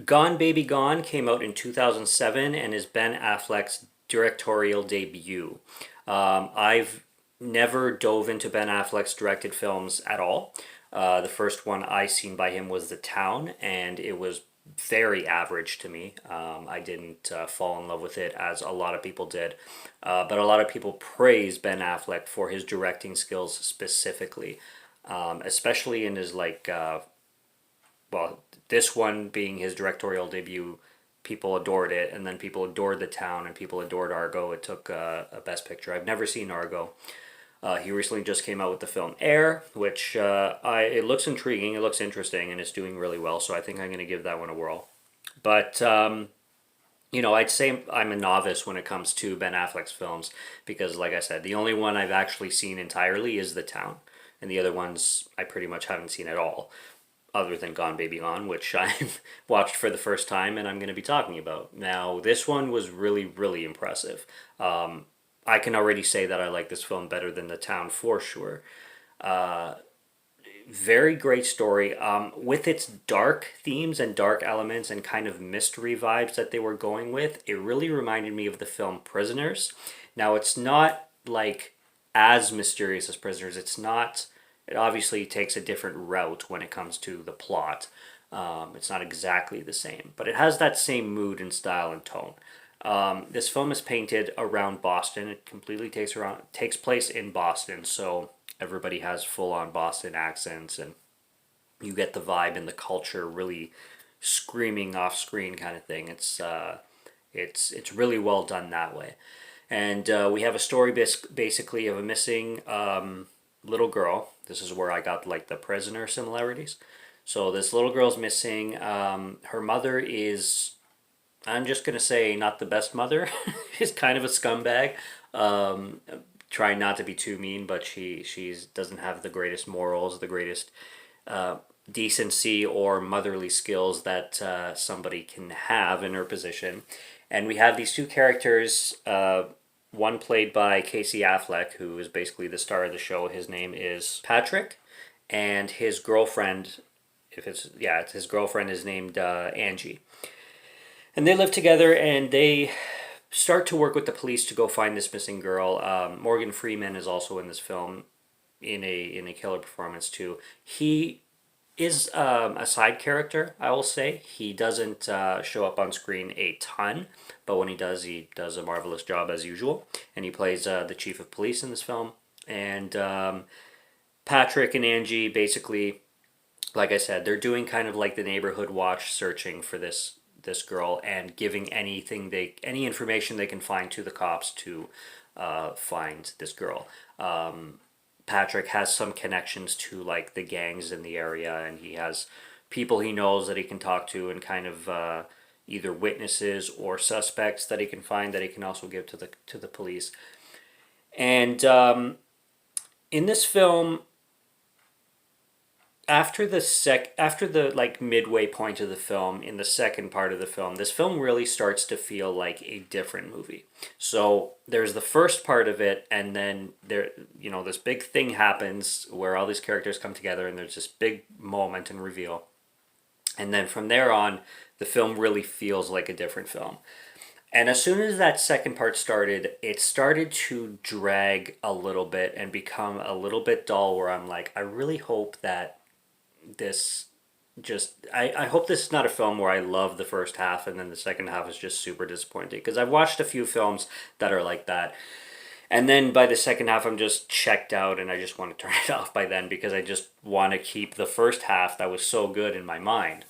Gone Baby Gone came out in 2007 and is Ben Affleck's directorial debut. I've never dove into Ben Affleck's directed films at all. The first one I seen by him was The Town, and it was very average to me. I didn't fall in love with it as a lot of people did, but a lot of people praise Ben Affleck for his directing skills specifically, especially in his well, this one being his directorial debut, people adored it, and then people adored The Town, and people adored Argo. It took a Best Picture. I've never seen Argo. He recently just came out with the film Air, which it looks intriguing, it looks interesting, and it's doing really well. So I think I'm going to give that one a whirl. But I'd say I'm a novice when it comes to Ben Affleck's films because, like I said, the only one I've actually seen entirely is The Town, and the other ones I pretty much haven't seen at all other than Gone Baby Gone, which I've watched for the first time and I'm going to be talking about. Now, this one was really, really impressive. I can already say that I like this film better than The Town for sure. Very great story. With its dark themes and dark elements and kind of mystery vibes that they were going with, it really reminded me of the film Prisoners. Now, it's not like as mysterious as Prisoners. It obviously takes a different route when it comes to the plot. It's not exactly the same, but it has that same mood and style and tone. This film is painted around Boston. It completely takes place in Boston, so everybody has full on Boston accents, and you get the vibe and the culture really screaming off screen kind of thing. It's really well done that way, and we have a story basically of a missing little girl. This is where I got like the prisoner similarities. So this little girl's missing. Her mother is, I'm just gonna say, not the best mother. She's kind of a scumbag. Um, Trying not to be too mean, but she doesn't have the greatest morals, the greatest decency or motherly skills that somebody can have in her position. And we have these two characters. One played by Casey Affleck, who is basically the star of the show. His name is Patrick, and his girlfriend, if it's yeah, it's his girlfriend is named Angie. And they live together, and they start to work with the police to go find this missing girl. Morgan Freeman is also in this film in a killer performance too. He is a side character, I will say. He doesn't show up on screen a ton, but when he does a marvelous job as usual. And he plays the chief of police in this film. And Patrick and Angie basically, like I said, they're doing kind of like the neighborhood watch, searching for this girl and giving any information they can find to the cops to find this girl. Patrick has some connections to like the gangs in the area, and he has people he knows that he can talk to, and kind of either witnesses or suspects that he can find that he can also give to the police. And in this film, after the like midway point of the film, in the second part of the film, this film really starts to feel like a different movie. So there's the first part of it, and then this big thing happens where all these characters come together, and there's this big moment and reveal. And then from there on, the film really feels like a different film. And as soon as that second part started, it started to drag a little bit and become a little bit dull, where I'm like, I really hope that this I hope this is not a film where I love the first half and then the second half is just super disappointing, because I've watched a few films that are like that, and then by the second half I'm just checked out and I just want to turn it off by then, because I just want to keep the first half that was so good in my mind.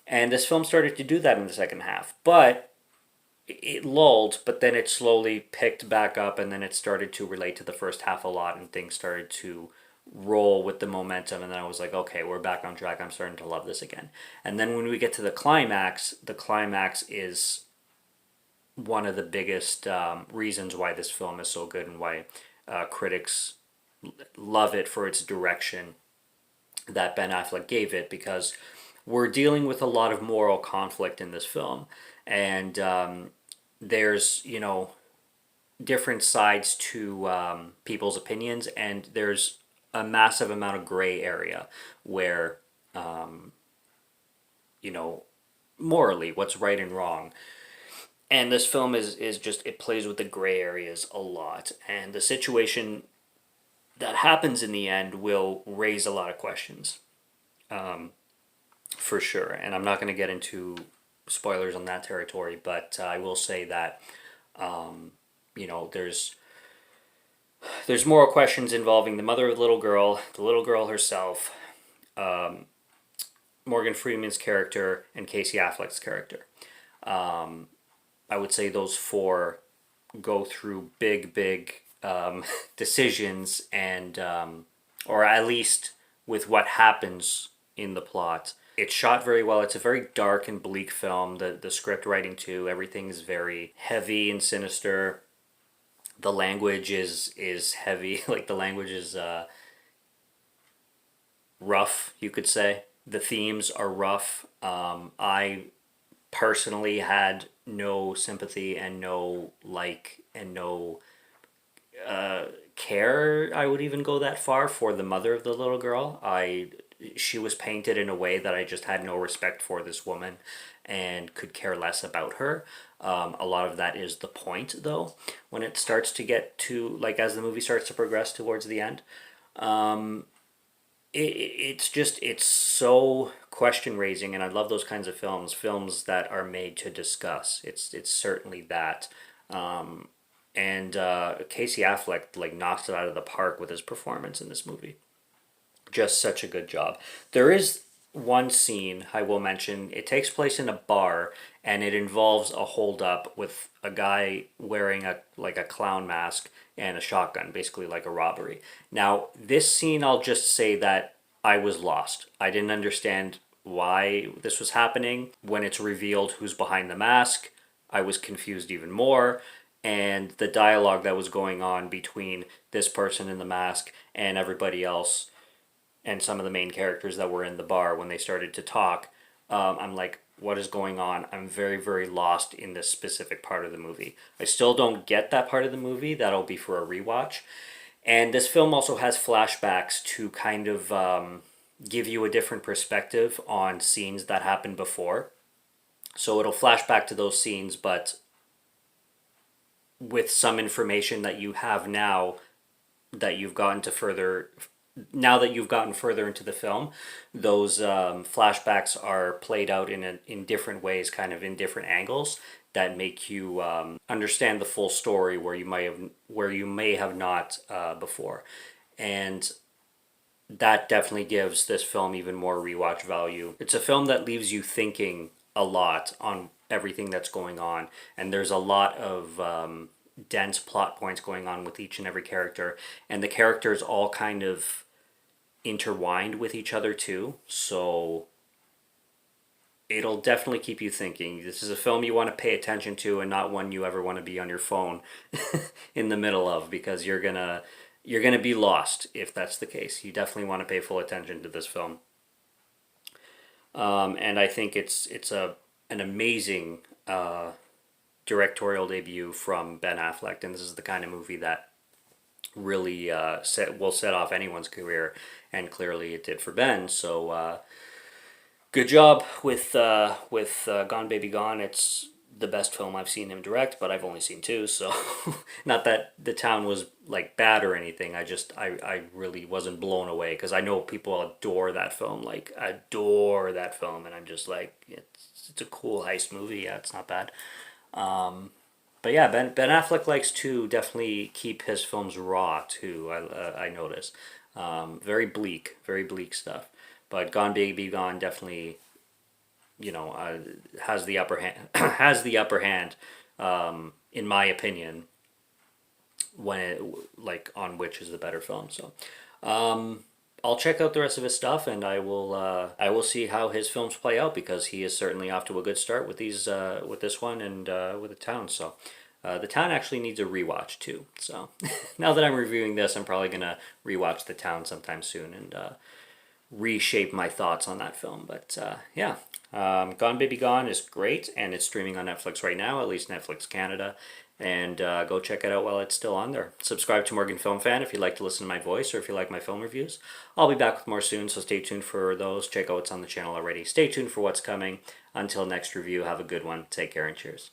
And this film started to do that in the second half, but it lulled, but then it slowly picked back up, and then it started to relate to the first half a lot, and things started to roll with the momentum. And then I was like, okay, we're back on track. I'm starting to love this again. And then when we get to the climax is one of the biggest reasons why this film is so good, and why critics love it for its direction that Ben Affleck gave it, because we're dealing with a lot of moral conflict in this film. And there's different sides to people's opinions, and there's a massive amount of gray area where you know morally, what's right and wrong. And this film is just, it plays with the gray areas a lot. And the situation that happens in the end will raise a lot of questions, for sure. And I'm not going to get into spoilers on that territory, but I will say that, you know, there's moral questions involving the mother of the little girl herself, Morgan Freeman's character, and Casey Affleck's character. I would say those four go through big decisions, and or at least with what happens in the plot. It's shot very well. It's a very dark and bleak film. The script writing too. Everything is very heavy and sinister. The language is heavy. Like the language is rough, you could say. The themes are rough. I personally had no sympathy and no like and no care. I would even go that far for the mother of the little girl. She was painted in a way that I just had no respect for this woman and could care less about her. A lot of that is the point, though, when it starts to get to, like, as the movie starts to progress towards the end. It's just, it's so question raising, and I love those kinds of films that are made to discuss. It's certainly that. And Casey Affleck, like, knocks it out of the park with his performance in this movie. Just such a good job. There is one scene I will mention. It takes place in a bar, and it involves a holdup with a guy wearing a clown mask and a shotgun, basically like a robbery. Now, this scene, I'll just say that I was lost. I didn't understand why this was happening. When it's revealed who's behind the mask, I was confused even more. And the dialogue that was going on between this person in the mask and everybody else, and some of the main characters that were in the bar when they started to talk, I'm like, what is going on? I'm very, very lost in this specific part of the movie. I still don't get that part of the movie. That'll be for a rewatch. And this film also has flashbacks to kind of give you a different perspective on scenes that happened before. So it'll flash back to those scenes, but with some information that you have now, that you've gotten to further now that you've gotten further into the film, those flashbacks are played out in different ways, kind of in different angles that make you understand the full story where you may have not before, and that definitely gives this film even more rewatch value. It's a film that leaves you thinking a lot on everything that's going on, and there's a lot of dense plot points going on with each and every character, and the characters all kind of intertwined with each other too, so it'll definitely keep you thinking. This is a film you want to pay attention to, and not one you ever want to be on your phone in the middle of, because you're gonna be lost if that's the case. You definitely want to pay full attention to this film. And I think it's an amazing directorial debut from Ben Affleck, and this is the kind of movie that really will set off anyone's career, and clearly it did for Ben. So good job with Gone Baby Gone. It's the best film I've seen him direct, but I've only seen two, so not that The Town was like bad or anything. I really wasn't blown away, because I know people adore that film, like adore that film, and I'm just like, it's a cool heist movie. Yeah, it's not bad. But yeah, Ben Affleck likes to definitely keep his films raw too. I notice, very bleak stuff. But Gone Baby Gone definitely, has the upper hand. Has the upper hand, in my opinion, when it, like, on which is the better film. So, I'll check out the rest of his stuff, and I will see how his films play out, because he is certainly off to a good start with with this one, and with The Town. So The Town actually needs a rewatch too. So now that I'm reviewing this, I'm probably gonna rewatch The Town sometime soon, and reshape my thoughts on that film. But yeah, Gone Baby Gone is great, and it's streaming on Netflix right now, at least Netflix Canada. and go check it out while it's still on there. Subscribe to Morgan Film Fan if you like to listen to my voice or if you like my film reviews. I'll be back with more soon, so stay tuned for those. Check out what's on the channel already. Stay tuned for what's coming. Until next review, have a good one. Take care and cheers.